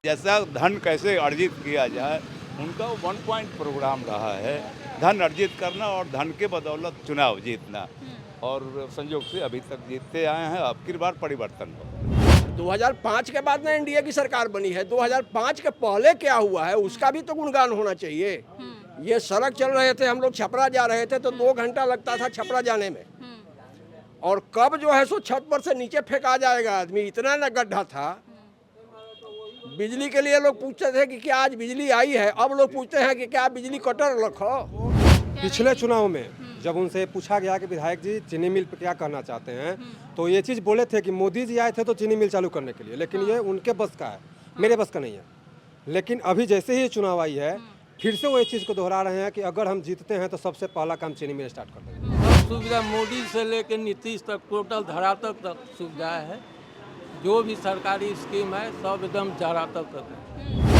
जैसा धन कैसे अर्जित किया जाए, उनका वन पॉइंट प्रोग्राम रहा है, धन अर्जित करना और धन के बदौलत चुनाव जीतना। और संयोग से अभी तक जीतते आए हैं। अब की बार परिवर्तन हो। 2005 के बाद ना एनडीए की सरकार बनी है। 2005 के पहले क्या हुआ है उसका भी तो गुणगान होना चाहिए। ये सड़क चल रहे थे, हम लोग छपरा जा रहे थे तो 2 घंटा लगता था छपरा जाने में, और कब जो है सो छत पर से नीचे फेंका जाएगा आदमी, इतना ना गड्ढा था। बिजली के लिए लोग पूछते थे कि क्या आज बिजली आई है, अब लोग पूछते हैं कि क्या बिजली कटर रखो। पिछले चुनाव में जब उनसे पूछा गया कि विधायक जी चीनी मिल पर क्या कहना चाहते हैं, तो ये चीज़ बोले थे कि मोदी जी आए थे तो चीनी मिल चालू करने के लिए, लेकिन ये उनके बस का है, मेरे बस का नहीं है। लेकिन अभी जैसे ही चुनाव आई है, फिर से वो इस चीज़ को दोहरा रहे हैं कि अगर हम जीतते हैं तो सबसे पहला काम चीनी मिल स्टार्ट कर देंगे। सुविधा मोदी से लेकर नीतीश तक टोटल धरातल तक सुविधा है। जो भी सरकारी स्कीम है सब एकदम धरातल तक है।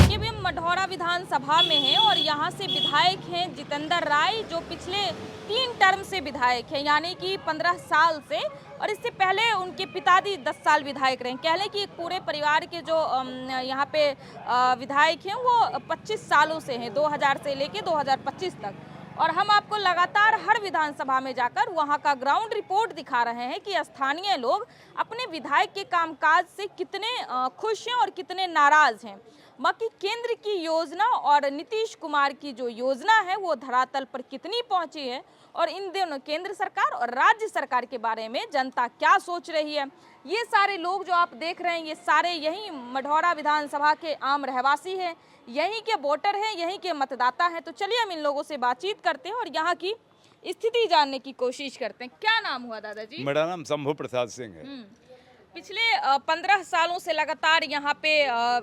ये भी मढ़ौरा विधानसभा में है और यहाँ से विधायक हैं जितेंद्र राय, जो पिछले 3 टर्म से विधायक हैं, यानी कि 15 साल से, और इससे पहले उनके पिताजी 10 साल विधायक रहे। कह लें कि एक पूरे परिवार के जो यहाँ पे विधायक हैं वो 25 सालों से हैं, 2000 से लेके 2025 तक। और हम आपको लगातार हर विधानसभा में जाकर वहां का ग्राउंड रिपोर्ट दिखा रहे हैं कि स्थानीय लोग अपने विधायक के कामकाज से कितने खुश हैं और कितने नाराज हैं। बाकी केंद्र की योजना और नीतीश कुमार की जो योजना है वो धरातल पर कितनी पहुंची है, और इन दोनों केंद्र सरकार और राज्य सरकार के बारे में जनता क्या सोच रही है, ये सारे लोग जो आप देख रहे हैं ये सारे यही मढ़ौरा विधानसभा के आम रहवासी हैं, यहीं के वोटर हैं, यहीं के मतदाता हैं। तो चलिए हम इन लोगों से बातचीत करते हैं और यहाँ की स्थिति जानने की कोशिश करते हैं। क्या नाम हुआ दादाजी? मेरा नाम शंभू प्रसाद सिंह है। पिछले 15 सालों से लगातार यहाँ पे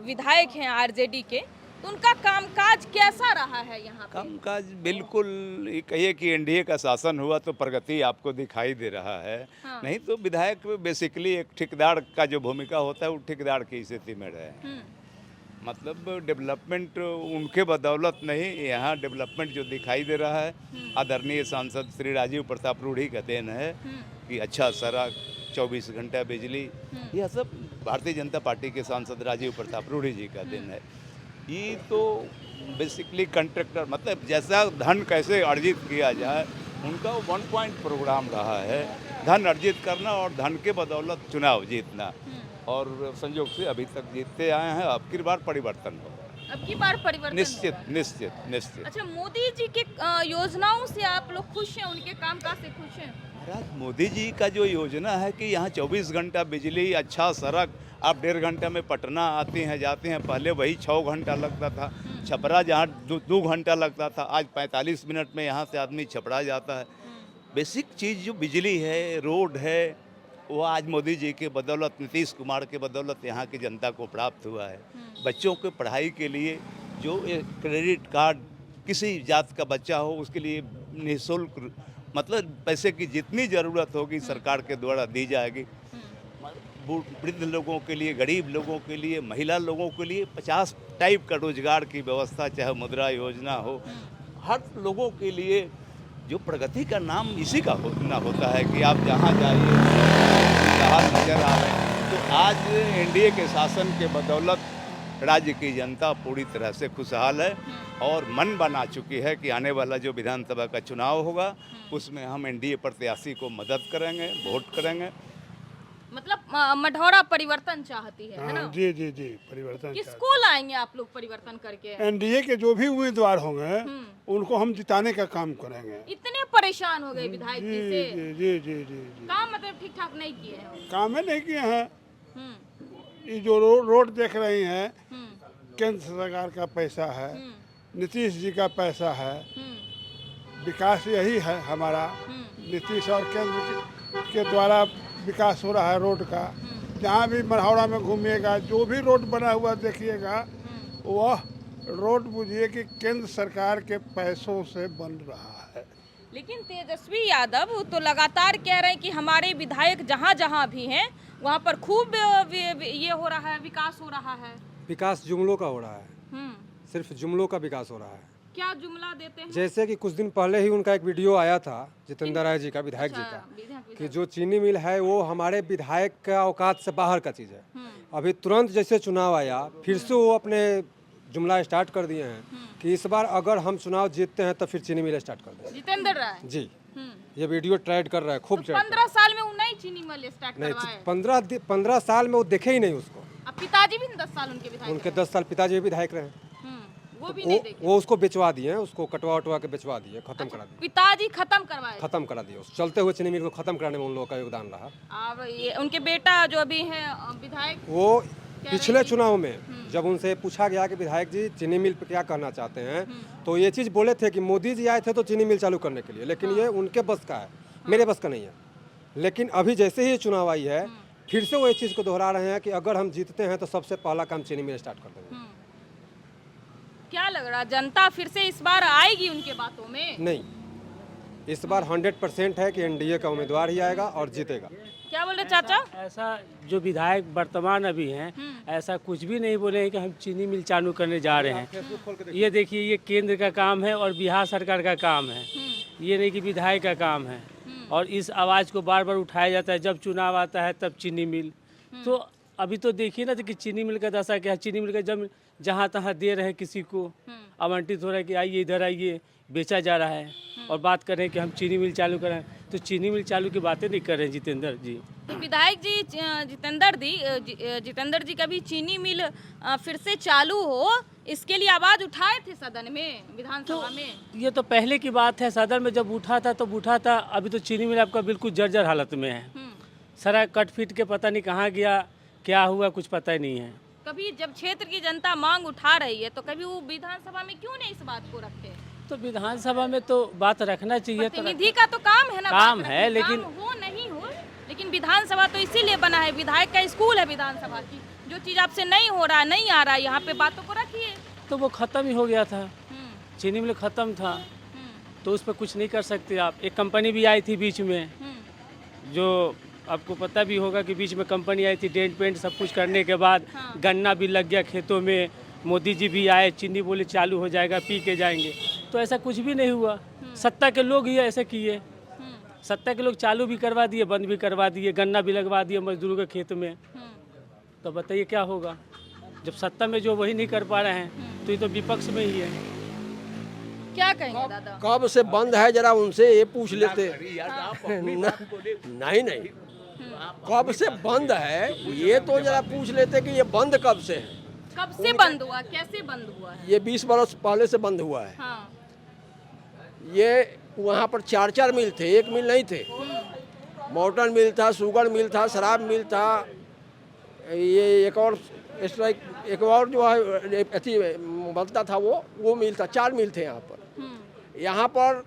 विधायक हैं आरजेडी के, तो उनका कामकाज कैसा रहा है यहाँ पे? कामकाज बिल्कुल कहिए कि एनडीए का शासन हुआ तो प्रगति आपको दिखाई दे रहा है। हाँ। नहीं तो विधायक बेसिकली एक ठेकेदार का जो भूमिका होता है वो ठेकेदार की स्थिति में रहे। मतलब डेवलपमेंट उनके बदौलत नहीं, यहाँ डेवलपमेंट जो दिखाई दे रहा है आदरणीय सांसद श्री राजीव प्रताप रूढ़ी का देन है कि अच्छा सड़क, 24 घंटा बिजली, यह सब भारतीय जनता पार्टी के सांसद राजीव प्रताप रूढ़ी जी का देन है। ये तो बेसिकली कंट्रैक्टर, मतलब जैसा धन कैसे अर्जित किया जाए, उनका वन पॉइंट प्रोग्राम रहा है, धन अर्जित करना और धन के बदौलत चुनाव जीतना। और संयोग से अभी तक जीतते आए हैं। अब की बार परिवर्तन होगा। अब की बार परिवर्तन निश्चित होगा। निश्चित निश्चित। अच्छा, मोदी जी के योजनाओं से आप लोग खुश हैं, उनके कामकाज से खुश हैं? महाराज मोदी जी का जो योजना है कि यहाँ 24 घंटा बिजली, अच्छा सड़क, आप 1.5 घंटा में पटना आते हैं जाते हैं, पहले वही 6 घंटा लगता था। छपरा जहाँ 2 घंटा लगता था, आज 45 मिनट में यहाँ से आदमी छपरा जाता है। बेसिक चीज़ जो बिजली है, रोड है, वो आज मोदी जी के बदौलत, नीतीश कुमार के बदौलत यहाँ की जनता को प्राप्त हुआ है। बच्चों के पढ़ाई के लिए जो क्रेडिट कार्ड, किसी जात का बच्चा हो उसके लिए निःशुल्क, मतलब पैसे की जितनी ज़रूरत होगी सरकार के द्वारा दी जाएगी। वृद्ध लोगों के लिए, गरीब लोगों के लिए, महिला लोगों के लिए 50 टाइप का रोजगार की व्यवस्था, चाहे मुद्रा योजना हो, हर लोगों के लिए। जो प्रगति का नाम इसी का होता है कि आप जहाँ जाइए जहाँ नजर आ रहे हैं। तो आज एनडीए के शासन के बदौलत राज्य की जनता पूरी तरह से खुशहाल है और मन बना चुकी है कि आने वाला जो विधानसभा का चुनाव होगा उसमें हम एनडीए प्रत्याशी को मदद करेंगे, वोट करेंगे। मतलब मढ़ौरा परिवर्तन चाहती है ना? जी जी जी, परिवर्तन। किसको लाएंगे आप लोग परिवर्तन करके? एनडीए के जो भी उम्मीदवार होंगे उनको हम जिताने का काम करेंगे। इतने परेशान हो गए विधायक जी से? जी जी जी जी जी। काम मतलब ठीक ठाक नहीं किए हैं? काम है नहीं किए हैं। ये जो रोड देख रही हैं, केंद्र सरकार का पैसा है, नीतीश जी का पैसा है। विकास यही है हमारा, नीतीश और केंद्र के द्वारा विकास हो रहा है रोड का। जहाँ भी मढ़ौरा में घूमिएगा, जो भी रोड बना हुआ देखिएगा, वह रोड बुझिए कि केंद्र सरकार के पैसों से बन रहा है। लेकिन तेजस्वी यादव तो लगातार कह रहे हैं कि हमारे विधायक जहाँ जहाँ भी हैं वहाँ पर खूब ये हो रहा है, विकास हो रहा है। विकास जुमलों का हो रहा है, सिर्फ जुमलों का विकास हो रहा है। क्या जुमला देते हैं? जैसे कि कुछ दिन पहले ही उनका एक वीडियो आया था जितेंद्र राय जी का, विधायक जी का, कि जो चीनी मिल है वो हमारे विधायक का औकात से बाहर का चीज़ है। अभी तुरंत जैसे चुनाव आया फिर से वो अपने जुमला स्टार्ट कर दिए हैं कि इस बार अगर हम चुनाव जीतते हैं तो फिर चीनी मिल स्टार्ट कर देंगे। जितेंद्र राय जी, ये वीडियो ट्राइड कर रहा है, खूब ट्राइड 15 साल में वो नई चीनी मिल स्टार्ट नहीं, करवाए। 15 साल में वो देखे ही नहीं उसको। अब पिताजी भी 10 साल उनके विधायक उनके 10 साल पिताजी भी विधायक रहे, वो भी नहीं देखे। वो उसको बेचवा दिए हैं, उसको कटवा उटवा के बेचवा दिए, खत्म करा दिए, पिताजी खत्म करवाए। खत्म करा दिए। उस चलते हुए चीनी मिल को खत्म कराने में उन लोगों का योगदान रहा। और ये उनके बेटा जो अभी है विधायक, वो पिछले चुनाव में जब उनसे पूछा गया कि विधायक जी चीनी मिल पे क्या कहना चाहते हैं, तो ये चीज़ बोले थे कि मोदी जी आए थे तो चीनी मिल चालू करने के लिए, लेकिन ये उनके बस का है, मेरे बस का नहीं है। लेकिन अभी जैसे ही ये चुनाव आई है फिर से वो इस चीज़ को दोहरा रहे हैं कि अगर हम जीतते हैं तो सबसे पहला काम चीनी मिल स्टार्ट कर देंगे। क्या लग रहा जनता फिर से इस बार आएगी उनके बातों में? नहीं, इस बार 100% है कि एनडीए का उम्मीदवार ही आएगा और जीतेगा। क्या बोल रहे चाचा? ऐसा जो विधायक वर्तमान अभी हैं ऐसा कुछ भी नहीं बोले हैं कि हम चीनी मिल चालू करने जा रहे हैं। ये देखिए, ये केंद्र का काम है और बिहार सरकार का काम है, ये नहीं कि विधायक का काम है। और इस आवाज़ को बार बार उठाया जाता है, जब चुनाव आता है तब चीनी मिल। तो अभी तो देखिए ना कि चीनी मिल का दशा क्या है। चीनी मिल का जब जहाँ तहाँ दे रहे हैं, किसी को आवंटित हो रहा है कि आइए इधर आइए, बेचा जा रहा है। और बात कर रहे हैं कि हम चीनी मिल चालू करें, तो चीनी मिल चालू की बातें नहीं कर रहे हैं जितेंद्र जी। तो विधायक जी जितेंद्र जी कभी चीनी मिल फिर से चालू हो, इसके लिए आवाज उठाए थे सदन में, विधानसभा में। ये तो पहले की बात है, सदन में जब उठा था तो उठा था। अभी तो चीनी मिल आपका बिल्कुल जर्जर हालत में है, सारा कट फीट के पता नहीं कहाँ गया, क्या हुआ, कुछ पता ही नहीं है। कभी जब क्षेत्र की जनता मांग उठा रही है तो कभी वो विधानसभा में क्यों नहीं इस बात को रखते? तो विधानसभा में तो बात रखना चाहिए। प्रतिनिधि का तो काम है ना, काम बात है, रखना, लेकिन काम हो नहीं हो, लेकिन विधानसभा तो इसीलिए बना है, विधायक का स्कूल है विधानसभा की। जो चीज आपसे नहीं हो रहा, नहीं आ रहा, यहाँ पे बातों को रखिए। तो वो खत्म ही हो गया था, चीनी मिल खत्म था, तो उस पर कुछ नहीं कर सकते आप। एक कंपनी भी आई थी बीच में, जो आपको पता भी होगा कि बीच में कंपनी आई थी, डेंट पेंट सब कुछ करने के बाद गन्ना भी लग गया खेतों में। मोदी जी भी आए, चीनी बोले चालू हो जाएगा, पी के जाएंगे, तो ऐसा कुछ भी नहीं हुआ। सत्ता के लोग ही ऐसे किए, सत्ता के लोग चालू भी करवा दिए, बंद भी करवा दिए, गन्ना भी लगवा दिए मजदूरों के खेत में। तो बताइए क्या होगा जब सत्ता में जो वही नहीं कर पा रहे हैं, तो ये तो विपक्ष में ही है। क्या कहेंगे दादा? कब से बंद है जरा उनसे ये पूछ लेते। नहीं, कब से बंद है ये तो जरा पूछ लेते कि ये बंद कब से है। कब से बंद हुआ, कैसे बंद हुआ है? ये 20 बरस पहले से बंद हुआ है। हाँ। ये वहाँ पर 4 मिल थे, एक मिल नहीं थे। मॉर्टन मिल था, शुगर मिल था, शराब मिल था, ये एक और जो है अथी बनता था वो मिल था। 4 मिल थे यहाँ पर। यहाँ पर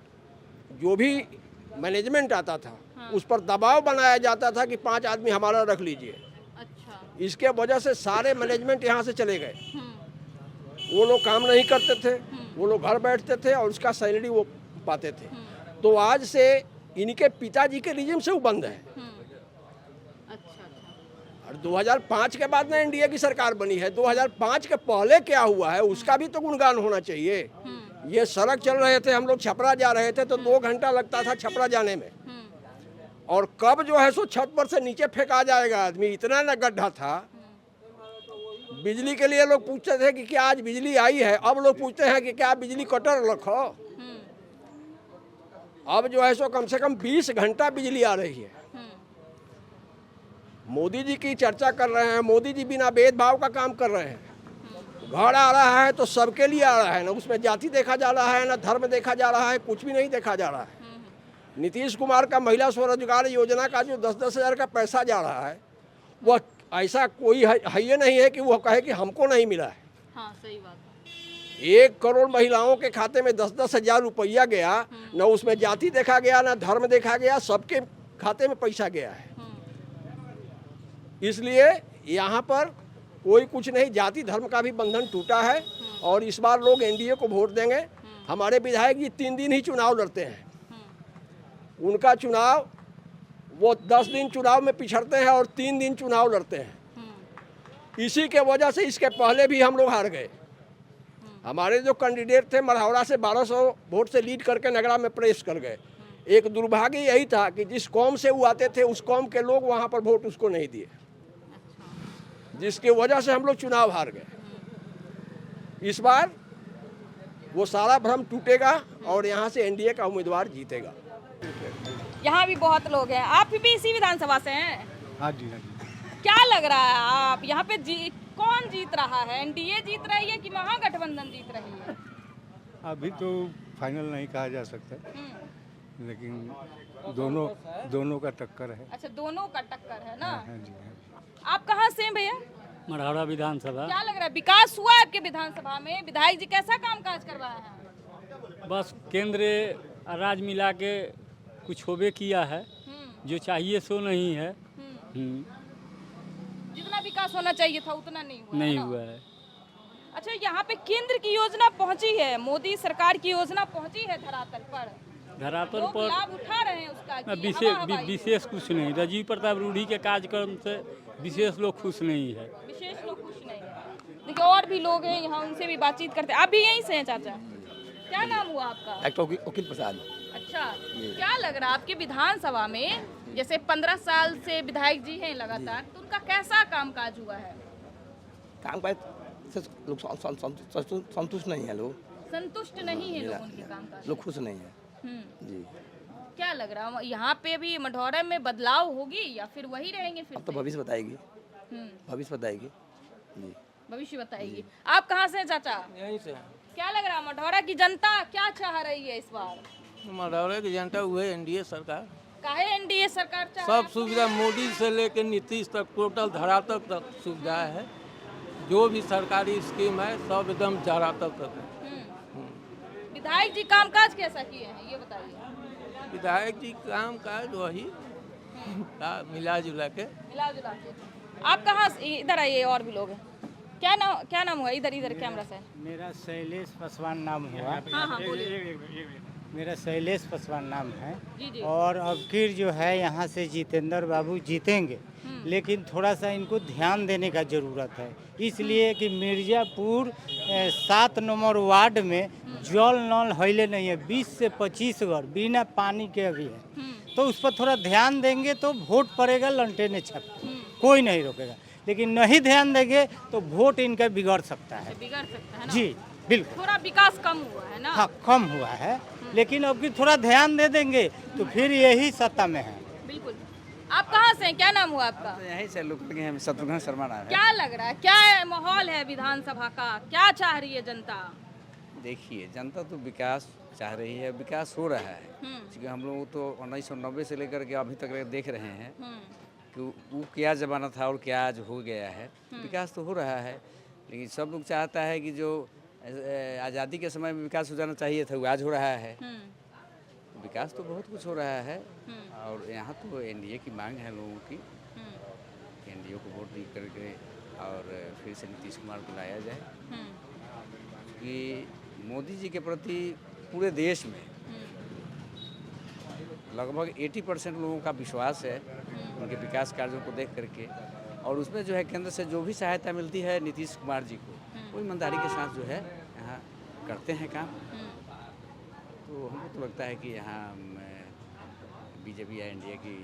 जो भी मैनेजमेंट आता था उस पर दबाव बनाया जाता था कि 5 आदमी हमारा रख लीजिए। अच्छा। इसके वजह से सारे मैनेजमेंट यहाँ से चले गए। वो लोग काम नहीं करते थे, वो लोग घर बैठते थे और उसका सैलरी वो पाते थे। तो आज से इनके पिताजी के रिजिम से वो बंद है। और 2005 के बाद ना एनडीए की सरकार बनी है। 2005 के पहले क्या हुआ है उसका भी तो गुणगान होना चाहिए। ये सड़क चल रहे थे, हम लोग छपरा जा रहे थे तो 2 घंटा लगता था छपरा जाने में। और कब जो है सो छत पर से नीचे फेंका जाएगा आदमी, इतना ना गड्ढा था। बिजली के लिए लोग पूछते थे कि क्या आज बिजली आई है, अब लोग पूछते हैं कि क्या बिजली कटर रखो। अब जो है सो कम से कम 20 घंटा बिजली आ रही है। मोदी जी की चर्चा कर रहे हैं, मोदी जी बिना भेदभाव का काम कर रहे हैं। घर आ रहा है तो सबके लिए आ रहा है, ना उसमें जाति देखा जा रहा है, ना धर्म देखा जा रहा है, कुछ भी नहीं देखा जा रहा है। नीतीश कुमार का महिला स्वरोजगार योजना का जो 10-10 हज़ार का पैसा जा रहा है, वह ऐसा कोई है ये नहीं है कि वो कहे कि हमको नहीं मिला है। हाँ, सही बात है। 1 करोड़ महिलाओं के खाते में 10-10 हज़ार रुपया गया, न उसमें जाति देखा गया, ना धर्म देखा गया, सबके खाते में पैसा गया है। इसलिए यहाँ पर कोई कुछ नहीं, जाति धर्म का भी बंधन टूटा है। और इस बार लोग एनडीए को वोट देंगे। हमारे विधायक जी 3 दिन ही चुनाव लड़ते हैं। उनका चुनाव वो 10 दिन चुनाव में पिछड़ते हैं और 3 दिन चुनाव लड़ते हैं। इसी के वजह से इसके पहले भी हम लोग हार गए। हमारे जो कैंडिडेट थे मढ़ौरा से 1200 वोट से लीड करके नगरा में प्रेस कर गए। एक दुर्भाग्य यही था कि जिस कौम से वो आते थे उस कौम के लोग वहाँ पर वोट उसको नहीं दिए, जिसकी वजह से हम लोग चुनाव हार गए। इस बार वो सारा भ्रम टूटेगा और यहाँ से एनडीए का उम्मीदवार जीतेगा। यहाँ भी बहुत लोग हैं। आप भी इसी विधानसभा से हैं? हाँ जी, हाँ जी। क्या लग रहा है आप यहाँ पे कौन जीत रहा है? एनडीए जीत रही है कि महागठबंधन जीत रही है? अभी तो फाइनल नहीं कहा जा सकता, लेकिन दोनों का टक्कर है। अच्छा, दोनों का टक्कर है ना? हाँ जी, हाँ जी। आप कहाँ से हैं भैया? मढ़ौरा विधानसभा। क्या लग रहा है, विकास हुआ है आपके विधानसभा में? विधायक जी कैसा कामकाज करवाए हैं? बस केंद्र राज्य मिला के कुछ होबे किया है, जो चाहिए सो नहीं है। जितना विकास होना चाहिए था उतना नहीं हुआ, नहीं है ना? हुआ है। अच्छा, यहाँ पे केंद्र की योजना पहुँची है, मोदी सरकार की योजना पहुँची है धरातल पर, धरातल लोग पर लाभ उठा रहे हैं उसका कि हवा हवाई? विशेष कुछ नहीं। राजीव प्रताप रूढ़ी के कार्यक्रम से विशेष लोग खुश नहीं है। विशेष लोग खुश नहीं है। देखिए और भी लोग हैं यहाँ, उनसे भी बातचीत करते हैं। आप भी यहीं से हैं चाचा? क्या नाम हुआ आपका? डॉक्टर वकील प्रसाद। अच्छा, क्या लग रहा है आपके विधानसभा में, जैसे 15 साल से विधायक जी हैं लगातार, तो उनका कैसा कामकाज हुआ है? कामकाज से लोग संतुष्ट नहीं है, लोग संतुष्ट नहीं है लोग उनके कामकाज, लोग खुश नहीं है जी। क्या लग रहा है यहाँ पे भी मढ़ौरा में बदलाव होगी या फिर वही रहेंगे? फिर अब तो भविष्य बताएगी, भविष्य बताएगी जी, भविष्य बताएगी। आप कहाँ से हैं चाचा? यहीं से क्या लग रहा है मढ़ौरा की जनता क्या चाह रही है इस बार? मढ़ौरा की जनता हुए एनडीए सरकार, काहे एनडीए सरकार चाह सब सुविधा मोदी से लेकर नीतीश तक टोटल धरातल तक सुविधा है। जो भी सरकारी स्कीम है सब एकदम धरातल तक है। विधायक जी कामकाज कैसा किए हैं ये बताइए? विधायक जी काम काज वही मिला जुला के। आप कहाँ से? इधर आइए, और भी लोग हैं। क्या नाम हुआ? इधर कैमरा से। मेरा शैलेश पासवान नाम हुआ। हाँ, बोलिए। मेरा शैलेश पासवान नाम है। जी। और अब फिर जो है यहाँ से जितेंद्र बाबू जीतेंगे, लेकिन थोड़ा सा इनको ध्यान देने का ज़रूरत है, इसलिए कि मिर्ज़ापुर 7 नंबर वार्ड में जल नल हिले नहीं है, 20 से 25 घर बिना पानी के अभी है। तो उस पर थोड़ा ध्यान देंगे तो वोट पड़ेगा लंटेने छप, कोई नहीं रोकेगा। लेकिन नहीं ध्यान देंगे तो वोट इनका बिगड़ सकता है। बिगड़ सकता है ना? जी बिल्कुल। थोड़ा विकास कम हुआ है ना? हाँ, कम हुआ है, लेकिन अब की थोड़ा ध्यान दे देंगे तो फिर यही सत्ता में है। बिल्कुल। आप कहाँ से हैं? क्या नाम हुआ आपका? यहीं से लोग हैं, शत्रुघ्न शर्मा नाम है। क्या लग रहा है, क्या माहौल है विधानसभा का? क्या चाह रही है जनता? देखिए, जनता तो विकास चाह रही है, विकास हो रहा है, क्योंकि हम लोग तो 1990 से लेकर के अभी तक देख रहे हैं कि वो क्या ज़माना था और क्या आज हो गया है। विकास तो हो रहा है, लेकिन सब लोग चाहता है कि जो आज़ादी के समय में विकास हो जाना चाहिए था वो आज हो रहा है। विकास तो बहुत कुछ हो रहा है, और यहाँ तो एनडीए की मांग है लोगों की, एनडीए को वोट दी करके और फिर से नीतीश कुमार को लाया जाए, कि मोदी जी के प्रति पूरे देश में लगभग 80% लोगों का विश्वास है उनके विकास कार्यों को देख करके, और उसमें जो है केंद्र से जो भी सहायता मिलती है नीतीश कुमार जी को वो ईमानदारी के साथ जो है यहाँ करते हैं काम। तो हमको तो लगता है कि यहाँ बीजेपी या एनडीए की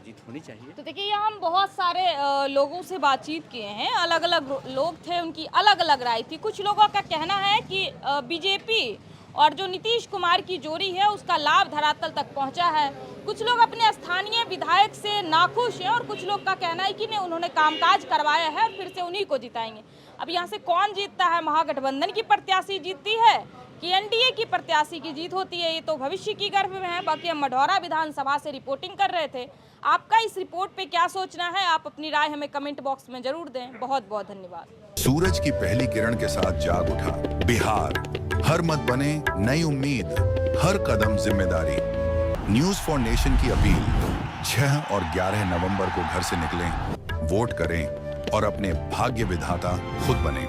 जीत होनी चाहिए। तो देखिए, यहाँ हम बहुत सारे लोगों से बातचीत किए हैं, अलग अलग लोग थे, उनकी अलग अलग राय थी। कुछ लोगों का कहना है कि बीजेपी और जो नीतीश कुमार की जोड़ी है उसका लाभ धरातल तक पहुंचा है। कुछ लोग अपने स्थानीय विधायक से नाखुश हैं और कुछ लोग का कहना है कि नहीं, उन्होंने कामकाज करवाया है, फिर से उन्हीं को जिताएंगे। अब यहाँ से कौन जीतता है? महागठबंधन की प्रत्याशी जीतती है कि एनडीए की प्रत्याशी की जीत होती है, ये तो भविष्य की गर्भ में है। बाकी हम मढ़ौरा विधानसभा से रिपोर्टिंग कर रहे थे। आपका इस रिपोर्ट पे क्या सोचना है? आप अपनी राय हमें कमेंट बॉक्स में जरूर दें। बहुत बहुत धन्यवाद। सूरज की पहली किरण के साथ जाग उठा बिहार, हर मत बने नई उम्मीद, हर कदम जिम्मेदारी। न्यूज फॉर नेशन की अपील, 6 और 11 नवंबर को घर से निकलें, वोट करें और अपने भाग्य विधाता खुद बने।